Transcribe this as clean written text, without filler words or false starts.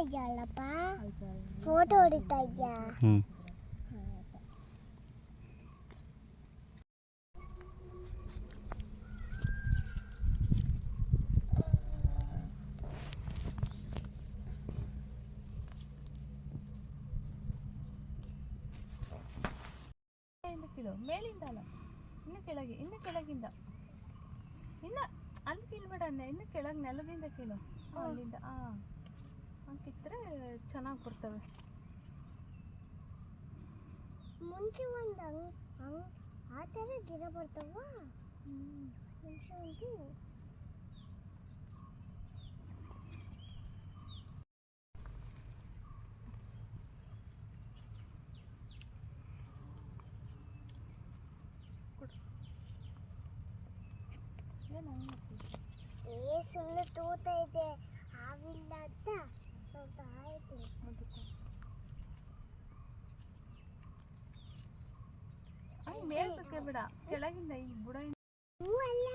ಇದೆಯಲ್ಲಪ್ಪ photo ಹೊಡಿತಾ ಇದೆಯಾ ಮೇಲಿಂದ ಅಲ್ಲ ಇನ್ನು ಕೆಳಗಿಂದ ಇನ್ನು ಅಲ್ಲಿ ಕೀಳ್ಬೇಡ ಇನ್ನು ಕೆಳಗೆ ನೆಲದಿಂದ ಕೀಳು ಅಲ್ಲಿಂದ ಕಿತ್ತರೆ ಚೆನ್ನಾಗಿ ಬರ್ತವೆ. ಮುಂಚೆ ಒಂದು ಆ ಥರ ಗಿಡ ಬರ್ತಾವ ಮುಂಚೆ ಒಂದು ಸುಮ್ಮನೆ ತೂತ ಇದೆ ಆವಿಲ್ಲ ಅಂತ ಸ್ವಲ್ಪ ಆಯ್ತು ಮೇಲ್ಸಕ್ಕೆ ಬಿಡ ಕೆಳಗಿಂದ ಈ ಬುಡ ಹೂ ಅಲ್ಲ